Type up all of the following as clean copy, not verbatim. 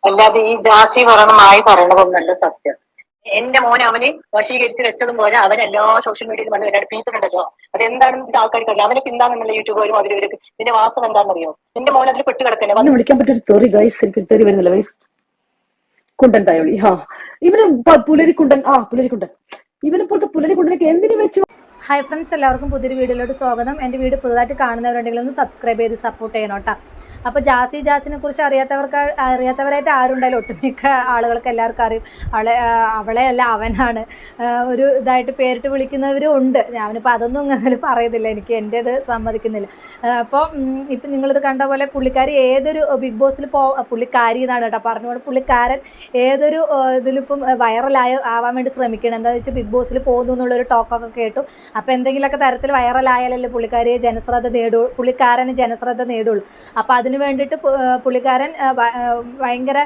അല്ലാതെ ഈ ജാസി പറയണമായി പറയണതൊന്നല്ല സത്യം. എന്റെ മോനെ അവന് വശീകരിച്ച് വെച്ചതും പോലെ അവൻ എല്ലാ സോഷ്യൽ മീഡിയയിലും വന്ന് എന്നോട് പീത്തുന്നുണ്ടല്ലോ. അതെന്താണെന്ന് ആൾക്കാർക്കറിയില്ല. അവനെ പിന്താണെന്നുള്ള യൂട്യൂബറും അവരവർക്ക് ഇതിന്റെ വാസ്തവം എന്താണെന്നറിയോ? എന്റെ മോൻ അതിൽ പെട്ട് കിടക്കന്നെ. വന്ന് വിളിക്കാൻ പറ്റൊരു തെറി ഗൈസ്, എനിക്ക് തെറി വരുന്നില്ല ഗൈസ്. കുണ്ടൻ തായോളി, ഇവന് പുലരിക്കുണ്ടൻ, പുലരിക്കുണ്ടൻ, ഇവനെ പോലത്തെ പുലരിക്കുണ്ടനൊക്കെ എന്തിനു വെച്ചു. ഹായ് ഫ്രണ്ട്സ്, എല്ലാവർക്കും പുതിയൊരു വീഡിയോയിലോട്ട് സ്വാഗതം. എൻ്റെ വീഡിയോ പുതുതായിട്ട് കാണുന്നവരുണ്ടെങ്കിൽ ഒന്ന് സബ്സ്ക്രൈബ് ചെയ്ത് സപ്പോർട്ട് ചെയ്യണം കേട്ടോ. അപ്പോൾ ജാസിനെ കുറിച്ച് അറിയാത്തവരായിട്ട് ആരുണ്ടായാലും ഒട്ടുമിക്ക ആളുകൾക്ക് എല്ലാവർക്കും അറിയും. അവളെ അല്ല അവനാണ് ഒരു ഇതായിട്ട് പേരിട്ട് വിളിക്കുന്നവരും ഉണ്ട്. ഞാനിപ്പോൾ അതൊന്നും ഇങ്ങനെ പറയുന്നില്ല, എനിക്ക് എൻ്റേത് സമ്മതിക്കുന്നില്ല. അപ്പോൾ ഇപ്പം നിങ്ങളിത് കണ്ട പോലെ പുള്ളിക്കാരി ഏതൊരു ബിഗ് ബോസിൽ പുള്ളിക്കാരി എന്നാണ് കേട്ടോ പറഞ്ഞുകൊണ്ട്, പുള്ളിക്കാരൻ ഏതൊരു ഇതിലിപ്പം ആവാൻ വേണ്ടി ശ്രമിക്കണം. എന്താണെന്ന് വെച്ചാൽ ബിഗ് ബോസിൽ പോകുന്നു എന്നുള്ളൊരു ടോക്കൊക്കെ കേട്ടു. അപ്പോൾ എന്തെങ്കിലുമൊക്കെ തരത്തിൽ വൈറലായാലല്ലേ പുള്ളിക്കാരന് ജനശ്രദ്ധ നേടുള്ളൂ. അപ്പോൾ അതിന് വേണ്ടിയിട്ട് പുള്ളിക്കാരൻ ഭയങ്കര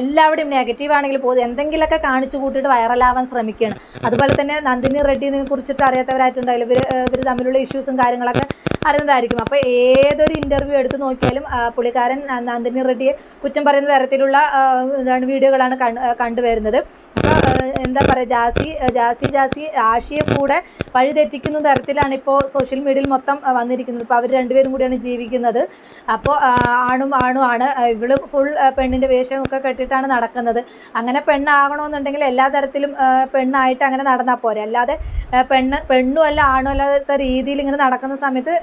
എല്ലാവരുടെയും നെഗറ്റീവ് ആണെങ്കിൽ പോലും എന്തെങ്കിലുമൊക്കെ കാണിച്ചു കൂട്ടിയിട്ട് വൈറലാവാൻ ശ്രമിക്കുകയാണ്. അതുപോലെ തന്നെ നന്ദിനി റെഡ്ഡിനെ കുറിച്ചിട്ട് അറിയാത്തവരായിട്ടുണ്ടായില്ല, ഇവർ തമ്മിലുള്ള ഇഷ്യൂസും കാര്യങ്ങളൊക്കെ അറിയുന്നതായിരിക്കും. അപ്പോൾ ഏതൊരു ഇൻ്റർവ്യൂ എടുത്ത് നോക്കിയാലും പുള്ളിക്കാരൻ നന്ദിനി റെഡ്ഡിയെ കുറ്റം പറയുന്ന തരത്തിലുള്ള വീഡിയോകളാണ് കണ്ടുവരുന്നത്. അപ്പോൾ എന്താ പറയുക, ജാസി ആഷിയെ കൂടെ വഴിതെറ്റിക്കുന്ന തരത്തിലാണ് ഇപ്പോൾ സോഷ്യൽ മീഡിയയിൽ മൊത്തം വന്നിരിക്കുന്നത്. ഇപ്പോൾ അവർ രണ്ടുപേരും കൂടിയാണ് ജീവിക്കുന്നത്. അപ്പോൾ ആണുമാണ് ഇവള് ഫുൾ പെണ്ണിൻ്റെ വേഷമൊക്കെ കെട്ടിയിട്ടാണ് നടക്കുന്നത്. അങ്ങനെ പെണ്ണാകണമെന്നുണ്ടെങ്കിൽ എല്ലാ തരത്തിലും പെണ്ണായിട്ട് അങ്ങനെ നടന്നാൽ പോരെ, അല്ലാതെ പെണ്ണും അല്ല ആണും അല്ലാത്ത രീതിയിൽ ഇങ്ങനെ നടക്കുന്ന സമയത്ത്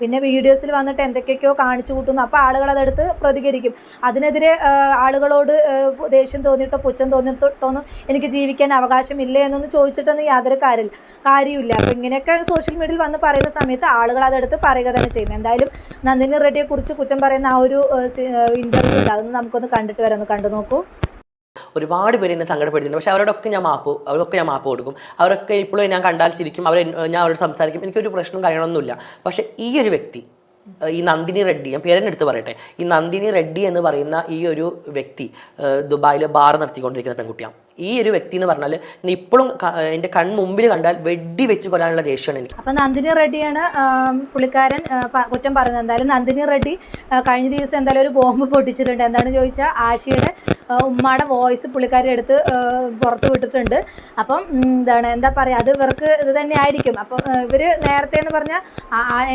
പിന്നെ വീഡിയോസിൽ വന്നിട്ട് എന്തൊക്കെയൊക്കെയോ കാണിച്ചു കൂട്ടുന്നു. അപ്പോൾ ആളുകൾ അതെടുത്ത് പ്രതികരിക്കും. അതിനെതിരെ ആളുകളോട് ദേഷ്യം തോന്നിയിട്ടോ പുച്ഛം തോന്നിയിട്ടോന്നും എനിക്ക് ജീവിക്കാൻ അവകാശമില്ലേ എന്നൊന്നും ചോദിച്ചിട്ടൊന്നും യാതൊരു കാര്യമില്ല. അപ്പോൾ ഇങ്ങനെയൊക്കെ സോഷ്യൽ മീഡിയയിൽ വന്ന് പറയുന്ന സമയത്ത് ആളുകൾ അതെടുത്ത് പറയുക തന്നെ ചെയ്യും. എന്തായാലും നന്ദിനി റെഡ്ഡിയെ കുറിച്ച് കുറ്റം പറയുന്ന ആ ഒരു ഇന്റർവ്യൂ ഉണ്ട്, അതൊന്ന് നമുക്കൊന്ന് കണ്ടിട്ട് വരാം, ഒന്ന് കണ്ടു നോക്കൂ. ഒരുപാട് പേര് എന്നെ സങ്കടപ്പെടുത്തിയിട്ടുണ്ട്. പക്ഷെ അവരോടൊക്കെ ഞാൻ മാപ്പ് കൊടുക്കും. അവരൊക്കെ ഇപ്പോഴും ഞാൻ കണ്ടാൽ ചിരിക്കും, ഞാൻ അവരോട് സംസാരിക്കും, എനിക്കൊരു പ്രശ്നം കാര്യങ്ങളൊന്നുമില്ല. പക്ഷെ ഈ ഒരു വ്യക്ി, ഈ നന്ദിനി റെഡ്ഡി, ഞാൻ പേരെടുത്ത് പറയട്ടെ, ഈ നന്ദിനി റെഡ്ഡി എന്ന് പറയുന്ന ഈ ഒരു വ്യക്തി ദുബായിൽ ബാർ നടത്തിക്കൊണ്ടിരിക്കുന്ന പെൺകുട്ടിയാണ്. ഈ ഒരു വ്യക്തി എന്ന് പറഞ്ഞാൽ ഇപ്പോഴും എൻ്റെ കൺമുമ്പിൽ കണ്ടാൽ വെടി വെച്ച് കൊല്ലാനുള്ള ദേഷ്യമാണ് എനിക്ക്. അപ്പം നന്ദിനി റെഡ്ഡിയാണ് പുള്ളിക്കാരൻ കുറ്റം പറയുന്നത്. എന്തായാലും നന്ദിനി റെഡ്ഡി കഴിഞ്ഞ ദിവസം എന്തായാലും ഒരു ബോംബ് പൊട്ടിച്ചിട്ടുണ്ട്. എന്താണെന്ന് ചോദിച്ചാൽ ആഷിയുടെ ഉമ്മയുടെ വോയിസ് പുള്ളിക്കാരി എടുത്ത് പുറത്ത് വിട്ടിട്ടുണ്ട്. അപ്പം എന്താ പറയുക, അത് ഇവർക്ക് ഇത് തന്നെ ആയിരിക്കും. അപ്പം ഇവർ നേരത്തെ എന്ന് പറഞ്ഞാൽ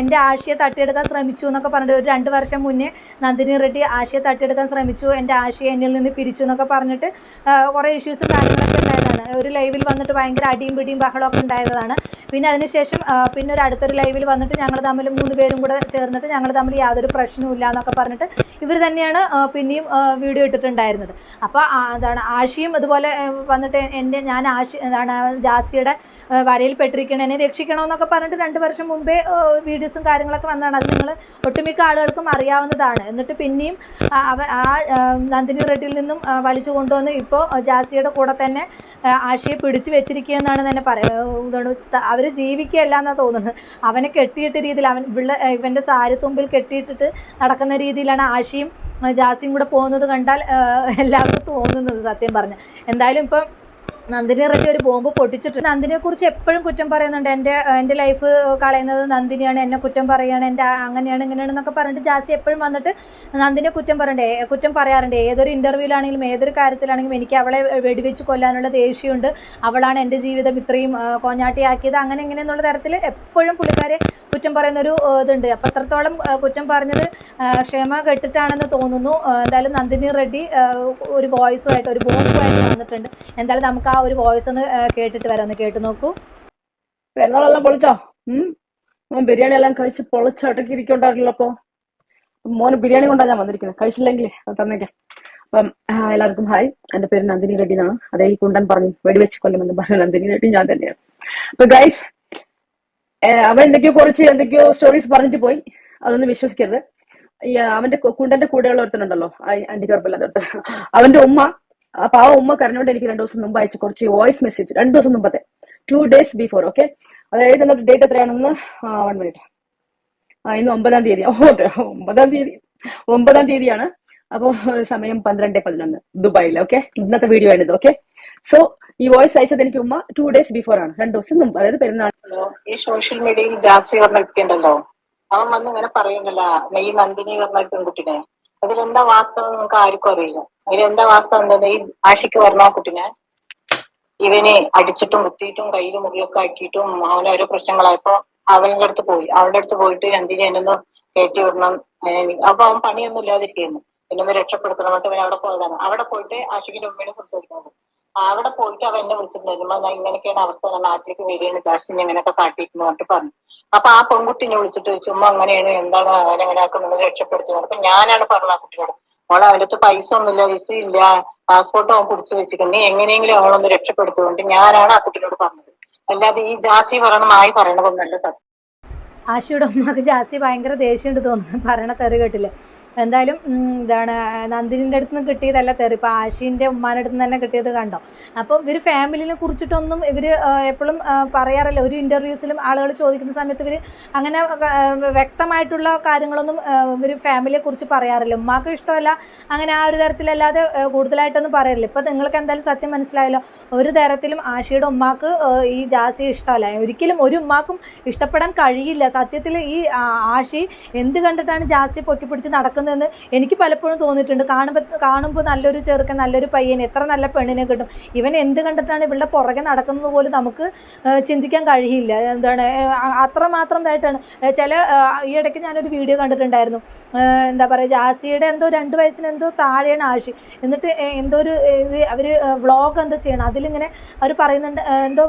എൻ്റെ ആഷിയെ തട്ടിയെടുക്കാൻ ശ്രമിച്ചു എന്നൊക്കെ പറഞ്ഞിട്ട് ഒരു 2 വർഷം മുന്നേ നന്ദിനി റെഡ്ഡി ആഷിയെ തട്ടിയെടുക്കാൻ ശ്രമിച്ചു, എൻ്റെ ആഷിയെ എന്നിൽ നിന്ന് പിരിച്ചു എന്നൊക്കെ പറഞ്ഞിട്ട് കുറേ ഇഷ്യൂസും കാര്യങ്ങളൊക്കെ ഉണ്ടായതാണ്. ഒരു ലൈവിൽ വന്നിട്ട് ഭയങ്കര അടിയും പിടിയും ബഹളമൊക്കെ ഉണ്ടായതാണ്. പിന്നെ അതിനുശേഷം പിന്നെ ഒരു അടുത്തൊരു ലൈവിൽ വന്നിട്ട് ഞങ്ങൾ തമ്മിൽ 3 പേരും കൂടെ ചേർന്നിട്ട് ഞങ്ങൾ തമ്മിൽ യാതൊരു പ്രശ്നവും ഇല്ല എന്നൊക്കെ പറഞ്ഞിട്ട് ഇവർ തന്നെയാണ് പിന്നെയും വീഡിയോ ഇട്ടിട്ടുണ്ടായിരുന്നത്. അപ്പോൾ ആഷിയും അതുപോലെ വന്നിട്ട് ഞാൻ ജാസിയുടെ വരയിൽ പെട്ടിരിക്കണം, എന്നെ രക്ഷിക്കണമെന്നൊക്കെ പറഞ്ഞിട്ട് 2 വർഷം മുമ്പേ വീഡിയോസും കാര്യങ്ങളൊക്കെ വന്നതാണ്. അത് നിങ്ങൾ ഒട്ടുമിക്ക ആളുകൾക്കും അറിയാവുന്നതാണ്. എന്നിട്ട് പിന്നെയും നന്ദിനി റെഡ്ഡിയിൽ നിന്നും വലിച്ചു കൊണ്ടുവന്ന് ഇപ്പോൾ ജാസിയുടെ കൂടെ തന്നെ ആഷിയെ പിടിച്ചു വെച്ചിരിക്കുകയെന്നാണ് തന്നെ പറയുന്നത്. അവർ ജീവിക്കുകയല്ല എന്നാണ് തോന്നുന്നത്. അവനെ കെട്ടിയിട്ട രീതിയിൽ ഇവൻ്റെ സാരിത്തുമ്പിൽ കെട്ടിയിട്ടിട്ട് നടക്കുന്ന രീതിയിലാണ് ആഷിയും ജാസിയും കൂടെ പോകുന്നത് കണ്ടാൽ എല്ലാവർക്കും തോന്നുന്നത്, സത്യം പറഞ്ഞ. എന്തായാലും ഇപ്പം നന്ദിനി റെഡ്ഡി ഒരു ബോംബ് പൊട്ടിച്ചിട്ടുണ്ട്. നന്ദിനിയെ കുറിച്ച് എപ്പോഴും കുറ്റം പറയുന്നുണ്ട്. എൻ്റെ ലൈഫ് കളയുന്നത് നന്ദിനിയാണ്, എന്നെ കുറ്റം പറയുകയാണ്, എൻ്റെ അങ്ങനെയാണ് ഇങ്ങനെയാണ് എന്നൊക്കെ പറഞ്ഞിട്ട് ജാസി എപ്പോഴും വന്നിട്ട് നന്ദിനിയെ കുറ്റം പറയാറുണ്ട്. ഏതൊരു ഇൻ്റർവ്യൂവിലാണെങ്കിലും ഏതൊരു കാര്യത്തിലാണെങ്കിലും എനിക്ക് അവളെ വെടിവെച്ച് കൊല്ലാനുള്ള ദേഷ്യമുണ്ട്, അവളാണ് എൻ്റെ ജീവിതം ഇത്രയും കോഞ്ഞാട്ടിയാക്കിയത്, അങ്ങനെ ഇങ്ങനെ എന്നുള്ള തരത്തിൽ എപ്പോഴും പുള്ളിക്കാരെ കുറ്റം പറയുന്നൊരു ഇതുണ്ട്. അപ്പം അത്രത്തോളം കുറ്റം പറഞ്ഞത് ക്ഷമ കെട്ടിട്ടാണെന്ന് തോന്നുന്നു. എന്തായാലും നന്ദിനി റെഡ്ഡി ഒരു വോയിസുമായിട്ട് ഒരു ബോംബുമായിട്ട് വന്നിട്ടുണ്ട്. എന്തായാലും നമുക്ക് ആ ഒരു വോയിസ് ഒന്ന് കേട്ടിട്ട് വരാം, ഒന്ന് കേട്ട് നോക്കൂ. പെരുന്നാളെല്ലാം പൊളിച്ചോ? ബിരിയാണി എല്ലാം കഴിച്ച് പൊളിച്ചടക്കി ഇരിക്കണ്ടായിരുന്നല്ലോ. അപ്പൊ മോന് ബിരിയാണി കൊണ്ടാണ് ഞാൻ വന്നിരിക്കുന്നത്, കഴിച്ചില്ലെങ്കിൽ അത് തന്നേക്കാം. അപ്പം എല്ലാവർക്കും ഹായ്, എന്റെ പേര് നന്ദിനി റെഡ്ഡി എന്നാണ്. അതേ ഈ കുണ്ടൻ പറഞ്ഞു വെടിവെച്ച് കൊല്ലുമെന്ന് പറഞ്ഞ നന്ദിനി റെഡ്ഡി ഞാൻ തന്നെയാണ്. അപ്പൊ ഗൈസ്, അവൻ എന്തൊക്കെയോ സ്റ്റോറീസ് പറഞ്ഞിട്ട് പോയി, അതൊന്നും വിശ്വസിക്കരുത്. അവന്റെ കുണ്ടന്റെ കൂടെയുള്ള ഒരുത്തനുണ്ടല്ലോ, അണ്ടിക്കുറപ്പില്ലാത്ത അവന്റെ ഉമ്മ, അപ്പൊ ആ ഉമ്മ കരഞ്ഞോണ്ട് എനിക്ക് 2 ദിവസം മുമ്പ് അയച്ചു കുറച്ച് വോയിസ് മെസ്സേജ്, 2 ദിവസം മുമ്പത്തെ, 2 days ബിഫോർ. ഓക്കെ, അതായത് എന്നിട്ട് ഡേറ്റ് എത്രയാണെന്ന് 1 മിനിറ്റ്, ഇന്ന് 9-ാം തീയതി. ഓക്കെ, 9-ാം തീയതിയാണ്. അപ്പൊ സമയം 12:11 ദുബായിൽ. ഓക്കെ, ഇന്നത്തെ വീഡിയോ ആണിത്. ഓക്കെ, സോ ഈ വോയിസ് അയച്ചത് എനിക്ക് ഉമ്മ 2 days ബിഫോർ ആണ്, 2 ദിവസം മുമ്പ്, അതായത് പെരുന്നാൾ. ഈ സോഷ്യൽ മീഡിയയിൽ ജാസി പറഞ്ഞ വ്യക്തിയുണ്ടല്ലോ, അവൻ വന്ന് ഇങ്ങനെ പറയുന്നില്ല ഈ നന്ദിനി പറഞ്ഞ പെൺകുട്ടിനെ അതിലെന്താ വാസ്തവം നമുക്ക് ആർക്കും അറിയില്ല. അതിലെന്താ വാസ്തവം എന്താ, ഈ ആഷിക്ക് പറഞ്ഞ ആ കുട്ടിനെ ഇവനെ അടിച്ചിട്ടും കുത്തിയിട്ടും കയ്യിൽ മുറിയൊക്കെ ആക്കിയിട്ടും അങ്ങനെ ഓരോ പ്രശ്നങ്ങളായപ്പോ അവളുടെ അടുത്ത് പോയി. അവളുടെ അടുത്ത് പോയിട്ട് എന്തിനാ എന്നൊന്ന് കയറ്റി വിടണം. അപ്പൊ അവൻ പണിയൊന്നും ഇല്ലാതിരിക്കുന്നു. എന്നൊന്ന് രക്ഷപ്പെടുത്തണം എന്നിട്ട് ഇവൻ അവിടെ പോയതാണ്. അവിടെ പോയിട്ട് ആഷിക്കിന്റെ ഉമ്മയോട് സംസാരിക്കുന്നത്. അവിടെ പോയിട്ട് അവൻ എന്നെ വിളിച്ചിട്ടുണ്ടായിരുന്നു, ഞാൻ ഇങ്ങനെയൊക്കെയാണ് അവസ്ഥ, ഞാൻ നാട്ടിലേക്ക് വരികയാണ്, ജാസ്റ്റിനെ ഇങ്ങനെയൊക്കെ കാട്ടിയിരിക്കുന്നു എന്നിട്ട് പറഞ്ഞു. അപ്പൊ ആ പെൺകുട്ടിനെ വിളിച്ചിട്ട് ചുമ്മാ അങ്ങനെയാണ്, എന്താണ് അവനെങ്ങനെ ആക്കുന്നത്, രക്ഷപ്പെടുത്തുന്നത്. അപ്പൊ ഞാനാണ് പറഞ്ഞത് ആ കുട്ടിയോട്, മോളെ അവന്റെ അടുത്ത് പൈസ ഒന്നുമില്ല, വിസ ഇല്ല, പാസ്പോർട്ട് അവൻ പിടിച്ചു വെച്ചിട്ടുണ്ട്, നീ എങ്ങനെയെങ്കിലും അവളൊന്ന് രക്ഷപ്പെടുത്തുകൊണ്ട് ഞാനാണ് ആ കുട്ടിയോട് പറഞ്ഞത്. അല്ലാതെ ഈ ജാസി പറയണ നായി പറയണതൊന്നല്ല സത്യം. ആഷിയുടെ ഉമ്മക്ക് ജാസി ഭയങ്കര ദേഷ്യമുണ്ട് തോന്നുന്നു, പറയണ തെറി കേട്ടില്ല. എന്തായാലും എന്താണ് നന്ദിനിൻ്റെ അടുത്ത് നിന്ന് കിട്ടിയതല്ല തെറി, ഇപ്പോൾ ആഷീൻ്റെ ഉമ്മാൻ്റെ അടുത്ത് നിന്ന് തന്നെ കിട്ടിയത് കണ്ടോ. അപ്പോൾ ഇവർ ഫാമിലിനെ കുറിച്ചിട്ടൊന്നും ഇവർ എപ്പോഴും പറയാറില്ല. ഒരു ഇൻ്റർവ്യൂസിലും ആളുകൾ ചോദിക്കുന്ന സമയത്ത് ഇവർ അങ്ങനെ വ്യക്തമായിട്ടുള്ള കാര്യങ്ങളൊന്നും ഇവർ ഫാമിലിയെ കുറിച്ച് പറയാറില്ല. ഉമ്മാക്ക് ഇഷ്ടമല്ല അങ്ങനെ ആ ഒരു തരത്തിലല്ലാതെ കൂടുതലായിട്ടൊന്നും പറയാറില്ല. ഇപ്പോൾ നിങ്ങൾക്ക് എന്തായാലും സത്യം മനസ്സിലായല്ലോ, ഒരു തരത്തിലും ആഷിയുടെ ഉമ്മാക്ക് ഈ ജാസിയെ ഇഷ്ടമല്ല. ഒരിക്കലും ഒരു ഉമ്മാക്കും ഇഷ്ടപ്പെടാൻ കഴിയില്ല. സത്യത്തിൽ ഈ ആഷി എന്ത് കണ്ടിട്ടാണ് ജാസിയെ പൊക്കി പിടിച്ച് നടക്കുന്നതെന്ന് എനിക്ക് പലപ്പോഴും തോന്നിയിട്ടുണ്ട്. കാണുമ്പോൾ നല്ലൊരു ചെറുക്കൻ, നല്ലൊരു പയ്യൻ, എത്ര നല്ല പെണ്ണിനെ കിട്ടും, ഇവൻ എന്ത് കണ്ടിട്ടാണ് ഇവളുടെ പുറകെ നടക്കുന്നത് പോലും നമുക്ക് ചിന്തിക്കാൻ കഴിയില്ല. എന്താണ് അത്രമാത്രം ഇതായിട്ടാണ്. ഈ ഇടയ്ക്ക് ഞാനൊരു വീഡിയോ കണ്ടിട്ടുണ്ടായിരുന്നു, എന്താ പറയുക, ജാസിയുടെ എന്തോ 2 വയസ്സിന് എന്തോ താഴെയാണ് ആഷി. എന്നിട്ട് എന്തോ ഒരു ഇത് അവർ വ്ളോഗ് എന്തോ ചെയ്യണം, അതിലിങ്ങനെ അവർ പറയുന്നുണ്ട്, എന്തോ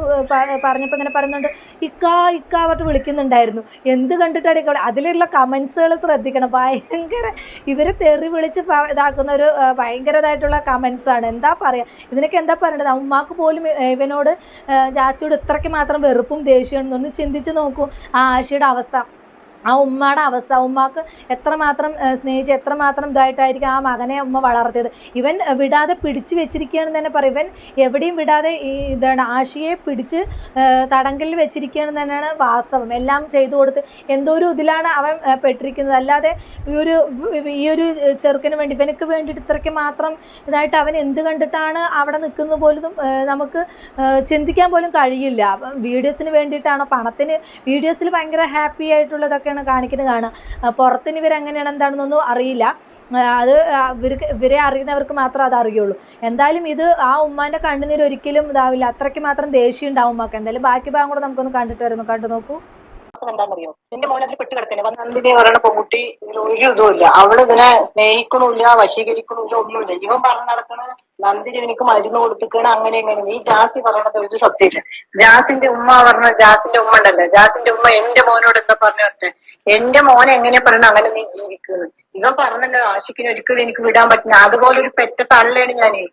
പറഞ്ഞപ്പോൾ ഇങ്ങനെ പറയുന്നുണ്ട്, ഇക്കാ പറഞ്ഞിട്ട് വിളിക്കുന്നുണ്ടായിരുന്നു. എന്ത് കണ്ടിട്ടാണ് അതിലുള്ള കമൻസുകൾ ശ്രദ്ധിക്കണം. ഭയങ്കര ഇവരെ തെറി വിളിച്ച് ഇതാക്കുന്ന ഒരു ഭയങ്കരതായിട്ടുള്ള കമൻസാണ്. എന്താ പറയുക, ഇതിനൊക്കെ എന്താ പറയേണ്ടത്? ഉമ്മാക്ക് പോലും ഇവനോട് ജാസിയോട് ഇത്രയ്ക്ക് മാത്രം വെറുപ്പും ദേഷ്യവും. ഒന്ന് ചിന്തിച്ച് നോക്കൂ ആ ആഷിയുടെ അവസ്ഥ, ആ ഉമ്മയുടെ അവസ്ഥ. ഉമ്മാക്ക് എത്രമാത്രം സ്നേഹിച്ച് എത്രമാത്രം ഇതായിട്ടായിരിക്കും ആ മകനെ ഉമ്മ വളർത്തിയത്. ഇവൻ വിടാതെ പിടിച്ച് വെച്ചിരിക്കുകയാണെന്ന് തന്നെ പറയും. ഇവൻ എവിടെയും വിടാതെ ഇതാണ് ആഷിയെ പിടിച്ച് തടങ്കലിൽ വെച്ചിരിക്കുകയാണെന്ന് തന്നെയാണ് വാസ്തവം. എല്ലാം ചെയ്തു കൊടുത്ത് എന്തോ ഒരു ഇതിലാണ് അവൻ പെട്ടിരിക്കുന്നത്. അല്ലാതെ ഈ ഒരു ചെറുക്കന് വേണ്ടി, ഇവനക്ക് വേണ്ടിയിട്ട് ഇത്രയ്ക്ക് മാത്രം ഇതായിട്ട് അവൻ എന്ത് കണ്ടിട്ടാണ് അവിടെ നിൽക്കുന്നത് പോലും നമുക്ക് ചിന്തിക്കാൻ പോലും കഴിയില്ല. വീഡിയോസിന് വേണ്ടിയിട്ടാണോ, പണത്തിന്? വീഡിയോസിൽ ഭയങ്കര ഹാപ്പി ആയിട്ടുള്ളതൊക്കെ കാണിക്കുന്നത് കാണാം. പുറത്തിന് ഇവരെങ്ങനെയാണ് എന്താണെന്നൊന്നും അറിയില്ല. അത് ഇവരെ അറിയുന്നവർക്ക് മാത്രമേ അത് അറിയുള്ളൂ. എന്തായാലും ഇത് ആ ഉമ്മാൻ്റെ കണ്ണുനീര് ഒരിക്കലും ഇതാവില്ല. അത്രയ്ക്ക് മാത്രം ദേഷ്യം ഉണ്ടാവും ഉമ്മക്ക്. എന്തായാലും ബാക്കി ഭാഗം കൂടെ നമുക്കൊന്ന് കണ്ടു നോക്കൂ. എന്താണെന്നറിയോ, എന്റെ മോനെ അതിൽ പെട്ട് കിടക്കണേ. നന്ദിനി പറയുന്ന പെൺകുട്ടി ഇതിൽ ഒരു ഇതുമില്ല. അവള് ഇതിനെ സ്നേഹിക്കണില്ല, വശീകരിക്കണില്ല, ഒന്നുമില്ല. ഇവൻ പറഞ്ഞു നടക്കണ നന്ദിനി എനിക്ക് മരുന്ന് കൊടുത്തിക്കണ അങ്ങനെ എങ്ങനെ. ഈ ജാസി പറയണത് ഒരു സത്യമില്ല. ജാസിന്റെ ഉമ്മ ജാസിന്റെ ഉമ്മ ഉണ്ടല്ലോ, ജാസിന്റെ ഉമ്മ എന്റെ മോനോട് എന്താ പറഞ്ഞു പറഞ്ഞെ, എന്റെ മോനെ എങ്ങനെ പറയണ അങ്ങനെ നീ ജീവിക്കുന്നു. ഇവൻ പറഞ്ഞല്ലോ ആഷിക്കിന് ഒരിക്കലും എനിക്ക് വിടാൻ പറ്റില്ല. അതുപോലെ ഒരു പെറ്റ തള്ളയാണ് ഞാന്.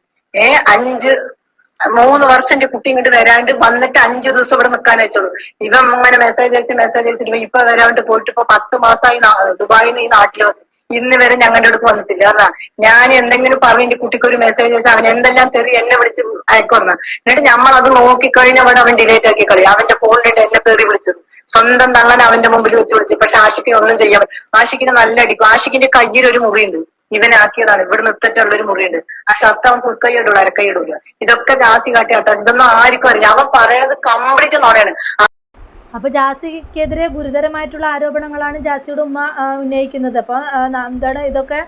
3 വർഷം എന്റെ കുട്ടി ഇങ്ങോട്ട് വരാണ്ട് വന്നിട്ട് 5 ദിവസം ഇവിടെ നിൽക്കാൻ വെച്ചോളൂ. ഇവൻ അങ്ങനെ മെസ്സേജ് അയച്ചിട്ട് ഇപ്പൊ വരാണ്ട് പോയിട്ട് ഇപ്പൊ 10 മാസമായി ദുബായിൽ നിന്ന് ഈ നാട്ടിൽ വന്നു. ഇന്ന് വരെ ഞങ്ങളുടെ അടുത്ത് വന്നിട്ടില്ല. കാരണം ഞാൻ എന്തെങ്കിലും പറഞ്ഞ് എന്റെ കുട്ടിക്ക് ഒരു മെസ്സേജ് അയച്ചാൽ അവൻ എന്തെല്ലാം തെറി എന്നെ വിളിച്ച് അയക്കുമെന്ന്. എന്നിട്ട് നമ്മൾ അത് നോക്കിക്കഴിഞ്ഞാൽ അവിടെ അവൻ ഡിലേറ്റ് ആക്കി കളയും. അവന്റെ ഫോണിലിട്ട് എന്നെ തെറി വിളിച്ചത് സ്വന്തം തള്ളൻ അവന്റെ മുമ്പിൽ വെച്ച് പക്ഷെ ആഷിക്കിന് ഒന്നും ചെയ്യാൻ പറ്റും. ആഷിക്കിന് നല്ല അടിക്കും. ആഷിക്കിന്റെ കയ്യിൽ ഒരു മുറിയുണ്ട്, ഇവനാക്കിയതാണ്. ഇവിടെ നിർത്തിട്ടുള്ളൊരു മുറിയുണ്ട്. ആ ഷർട്ട് അവൻ ഫുൾക്കൈ ഇടൂല, അരക്കൈ ഇടൂല. ഇതൊക്കെ ജാസി കാട്ടിയാട്ടോ. ഇതൊന്നും ആർക്കും അറിയില്ല. അവൻ പറയണത് കംപ്ലീറ്റ് നോടെയാണ്. അപ്പോൾ ജാസിക്കെതിരെ ഗുരുതരമായിട്ടുള്ള ആരോപണങ്ങളാണ് ജാസിയുടെ ഉമ്മ ഉന്നയിക്കുന്നത്. അപ്പോൾ എന്താണ് ഇതൊക്കെ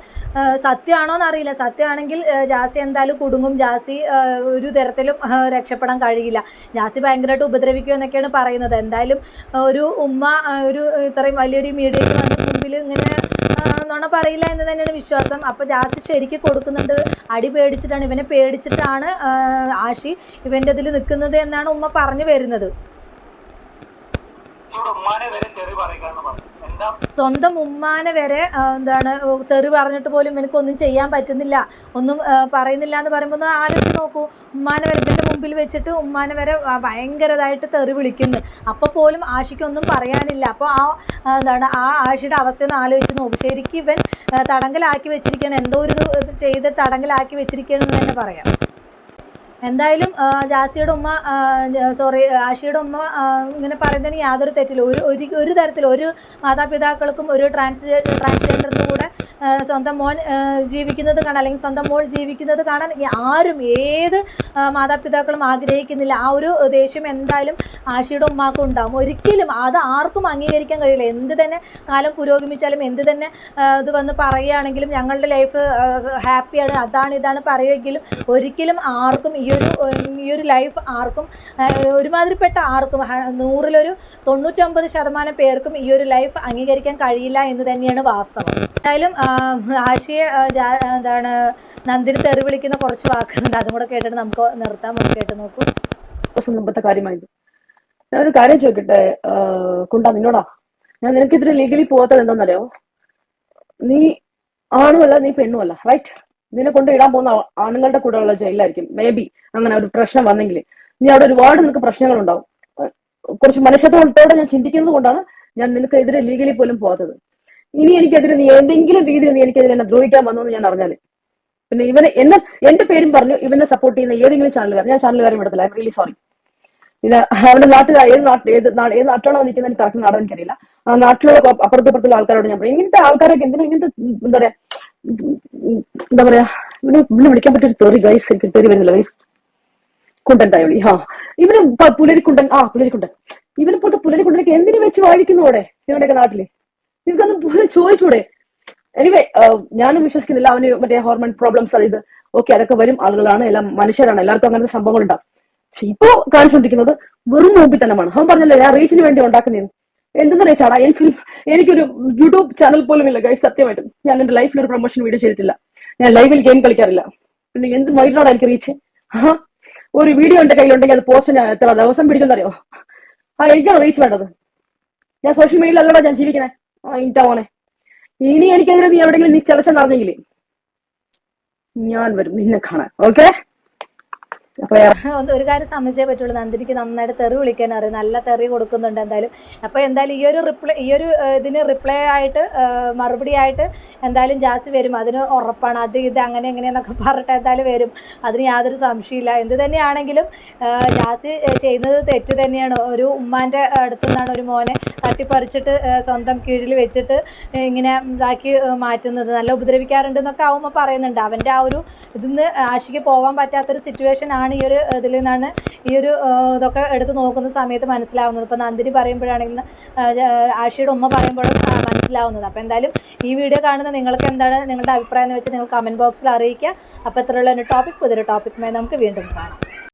സത്യമാണോ എന്നറിയില്ല. സത്യമാണെങ്കിൽ ജാസി എന്തായാലും കുടുങ്ങും. ജാസി ഒരു തരത്തിലും രക്ഷപ്പെടാൻ കഴിയില്ല. ജാസി ഭയങ്കരമായിട്ട് ഉപദ്രവിക്കും എന്നൊക്കെയാണ് പറയുന്നത്. എന്തായാലും ഒരു ഉമ്മ ഒരു ഇത്രയും വലിയൊരു മീഡിയയ്ക്ക് വന്ന് മുമ്പിൽ ഇങ്ങനെ നുണ പറയില്ല എന്ന് തന്നെയാണ് വിശ്വാസം. അപ്പോൾ ജാസി ശരിക്കും കൊടുക്കുന്നുണ്ട്. അടി പേടിച്ചിട്ടാണ്, ഇവനെ പേടിച്ചിട്ടാണ് ആഷി ഇവൻ്റെ ഇതിൽ നിൽക്കുന്നത് എന്നാണ് ഉമ്മ പറഞ്ഞു വരുന്നത്. സ്വന്തം ഉമ്മാനെ വരെ എന്താണ് തെറി പറഞ്ഞിട്ട് പോലും എനിക്കൊന്നും ചെയ്യാൻ പറ്റുന്നില്ല, ഒന്നും പറയുന്നില്ല എന്ന് പറയുമ്പോൾ ഒന്ന് ആലോചിച്ച് നോക്കൂ. ഉമ്മാനെ വരെ ഇവൻ്റെ മുമ്പിൽ വെച്ചിട്ട് ഉമ്മാനെ വരെ ഭയങ്കരമായിട്ട് തെറി വിളിക്കുന്നു. അപ്പോൾ പോലും ആഷിക്കൊന്നും പറയാനില്ല. അപ്പോൾ എന്താണ് ആ ആഷിയുടെ അവസ്ഥയൊന്ന് ആലോചിച്ച് നോക്കും. ശരിക്കും ഇവൻ തടങ്കലാക്കി വെച്ചിരിക്കുകയാണ്, എന്തോ ഒരു ഇത് ചെയ്ത് തടങ്കലാക്കി വെച്ചിരിക്കുകയാണെന്ന് തന്നെ പറയാം. എന്തായാലും ജാസിയുടെ ഉമ്മ ആഷിയുടെ ഉമ്മ ഇങ്ങനെ പറയുന്നതിന് യാതൊരു തെറ്റില്ല. ഒരു തരത്തിലും ഒരു മാതാപിതാക്കൾക്കും ഒരു ട്രാൻസ്ജെൻഡറിൻ്റെ കൂടെ സ്വന്തം മോൻ ജീവിക്കുന്നത് കാണാൻ, അല്ലെങ്കിൽ സ്വന്തം മോൾ ജീവിക്കുന്നത് കാണാൻ ആരും ഏത് മാതാപിതാക്കളും ആഗ്രഹിക്കുന്നില്ല. ആ ഒരു ദേഷ്യം എന്തായാലും ആഷിയുടെ ഉമ്മാക്കും ഉണ്ടാകും. ഒരിക്കലും അത് ആർക്കും അംഗീകരിക്കാൻ കഴിയില്ല. എന്ത് തന്നെ കാലം പുരോഗമിച്ചാലും എന്ത് തന്നെ ഇത് വന്ന് പറയുകയാണെങ്കിലും ഞങ്ങളുടെ ലൈഫ് ഹാപ്പിയാണ് അതാണ് ഇതാണ് പറയുമെങ്കിലും ഒരിക്കലും ആർക്കും ഈ ഒരു ലൈഫ് ആർക്കും ഒരുമാതിരിപ്പെട്ട ആർക്കും 100-ലൊരു 99% പേർക്കും ഈ ഒരു ലൈഫ് അംഗീകരിക്കാൻ കഴിയില്ല എന്ന് തന്നെയാണ് വാസ്തവം. എന്തായാലും ആഷിയെ എന്താണ് നന്ദിനി തെറി വിളിക്കുന്ന കുറച്ച് വാക്കുകളുണ്ട്, അതും കൂടെ കേട്ടിട്ട് നമുക്ക് നിർത്താം. ഒന്ന് കേട്ട് നോക്കൂ. മുമ്പത്തെ കാര്യമായത് ഞാനൊരു കാര്യം ചോദിക്കട്ടെ കുണ്ട നിന്നോടാ, ഞാൻ നിനക്കെതിരെ ലീഗലി പോകാത്തത് എന്താണെന്നറിയോ? നീ ആണുമല്ല നീ പെണ്ണുമല്ല, റൈറ്റ്? നിന്നെ കൊണ്ട് ഇടാൻ പോകുന്ന ആണുങ്ങളുടെ കൂടെ ഉള്ള ജയിലായിരിക്കും. മേ ബി അങ്ങനെ ഒരു പ്രശ്നം വന്നെങ്കിൽ നീ അവിടെ ഒരുപാട് നിനക്ക് പ്രശ്നങ്ങളുണ്ടാവും. കുറച്ച് മനുഷ്യത്വത്തോടെ ഞാൻ ചിന്തിക്കുന്നത് കൊണ്ടാണ് ഞാൻ നിനക്കെതിരെ ലീഗലി പോലും പോകാത്തത്. ഇനി എനിക്കെതിരെ നീ ഏതെങ്കിലും രീതിയിൽ നീ എനിക്കെതിരെ എന്നെ ദ്രോഹിക്കാൻ വന്നു എന്ന് ഞാൻ അറിഞ്ഞാല് പിന്നെ എന്റെ പേരും പറഞ്ഞു ഇവനെ സപ്പോർട്ട് ചെയ്യുന്ന ഏതെങ്കിലും ചാനലുകാർ, ഞാൻ ചാനലുകാരും വിടത്തില്ല. I am really sorry. പിന്നെ അവന്റെ നാട്ടുകാർ ഏത് നാട്ടിലാണോ നിൽക്കുന്ന എനിക്ക് കറക്റ്റ് നാട് എനിക്കറിയില്ല. ആ നാട്ടിലുള്ള അപ്പുറത്തുള്ള ആൾക്കാരോട് ഞാൻ പറയും, ഇങ്ങനത്തെ ആൾക്കാരൊക്കെ എന്തിനാ ഇങ്ങനത്തെ എന്താ പറയാ ഇവനെ വിളിക്കാൻ പറ്റിയൊരു തെറി ഗൈസ്, എനിക്ക് തെറി വരുന്നില്ല ഗൈസ്. കുണ്ടൻ ഇവന് പുലരിക്കുണ്ടൻ ഇവനെ പോലത്തെ പുലരിക്കുണ്ടനൊക്കെ എന്തിനു വെച്ച് വാഴിക്കുന്നു അവിടെ ഇവരുടെയൊക്കെ നാട്ടില്? നിനക്കൊന്ന് ചോദിച്ചൂടെ? എനിവേ ഞാനും വിശ്വസിക്കുന്നില്ല അവന് മറ്റേ ഹോർമോൺ പ്രോബ്ലംസ് അത് ഇത് ഓക്കെ അതൊക്കെ വരും. ആളുകളാണ്, എല്ലാം മനുഷ്യരാണ്, എല്ലാവർക്കും അങ്ങനത്തെ സംഭവങ്ങൾ ഉണ്ടാവും. പക്ഷെ ഇപ്പോ കാണിച്ചുകൊണ്ടിരിക്കുന്നത് വെറും നോമ്പിത്തനമാണ്. അവൻ പറഞ്ഞല്ലോ ഞാൻ റീച്ചിന് വേണ്ടി ഉണ്ടാക്കുന്നതെന്ന്. എന്തെന്ന് റീച്ചാടാ? എനിക്കൊരു യൂട്യൂബ് ചാനൽ പോലും ഇല്ല ഗൈസ്. സത്യമായിട്ടും ഞാൻ എന്റെ ലൈഫിൽ ഒരു പ്രൊമോഷൻ വീഡിയോ ചെയ്തിട്ടില്ല. ഞാൻ ലൈവിൽ ഗെയിം കളിക്കാറില്ല. പിന്നെ എന്ത് മൈറ്റിനോടാ എനിക്ക് റീച്ച്? ഒരു വീഡിയോ എന്റെ കയ്യിലുണ്ടെങ്കിൽ അത് പോസ്റ്റ് ഞാൻ എത്ര ദിവസം പിടിക്കുന്നറിയോ? എനിക്കാണോ റീച്ച് വേണ്ടത്? ഞാൻ സോഷ്യൽ മീഡിയയിൽ അല്ലടാ ഞാൻ ജീവിക്കണേ. ഇൻറ്റാ മോനെ, ഇനി എനിക്കെതിരെ നീ എവിടെയെങ്കിലും നീ ചലച്ചെന്നറിഞ്ഞെങ്കിൽ ഞാൻ വരും നിന്നെ കാണാൻ. ഓക്കെ? ഒരു കാര്യം സമ്മതിച്ചേ പറ്റുള്ളൂ, നന്ദിനിക്ക് നന്നായിട്ട് തെറി വിളിക്കാൻ അറിയാം, നല്ല തെറി കൊടുക്കുന്നുണ്ട് എന്തായാലും. അപ്പോൾ എന്തായാലും ഈ ഒരു ഇതിന് റിപ്ലൈ ആയിട്ട് മറുപടി ആയിട്ട് എന്തായാലും ജാസി വരും, അതിന് ഉറപ്പാണ്. അത് ഇത് അങ്ങനെ എങ്ങനെയെന്നൊക്കെ പറഞ്ഞിട്ട് എന്തായാലും വരും, അതിന് യാതൊരു സംശയമില്ല. എന്ത് തന്നെയാണെങ്കിലും ജാസി ചെയ്യുന്നത് തെറ്റ് തന്നെയാണ്. ഒരു ഉമ്മാൻ്റെ അടുത്തു നിന്നാണ് ഒരു മോനെ തട്ടിപ്പറിച്ചിട്ട് സ്വന്തം കീഴിൽ വെച്ചിട്ട് ഇങ്ങനെ ഇതാക്കി മാറ്റുന്നത്. നല്ല ഉപദ്രവിക്കാറുണ്ടെന്നൊക്കെ ആവുമ്പോൾ പറയുന്നുണ്ട്. അവൻ്റെ ആ ഒരു ഇതിന്ന് ആഷിക്ക് പോകാൻ പറ്റാത്തൊരു സിറ്റുവേഷൻ ആണ് ഈ ഒരു ഇതിൽ നിന്നാണ് ഈ ഒരു ഇതൊക്കെ എടുത്ത് നോക്കുന്ന സമയത്ത് മനസ്സിലാവുന്നത്. ഇപ്പോൾ നന്ദിനി പറയുമ്പോഴാണെങ്കിൽ ആഷിയുടെ ഉമ്മ പറയുമ്പോഴും മനസ്സിലാവുന്നത്. അപ്പോൾ എന്തായാലും ഈ വീഡിയോ കാണുന്ന നിങ്ങൾക്ക് എന്താണ് നിങ്ങളുടെ അഭിപ്രായം എന്ന് വെച്ച് നിങ്ങൾ കമൻറ്റ് ബോക്സിൽ അറിയിക്കുക. അപ്പോൾ ഇത്രയുള്ള ടോപ്പിക് പുതിയൊരു ടോപ്പിക്കുമായി നമുക്ക് വീണ്ടും കാണാം.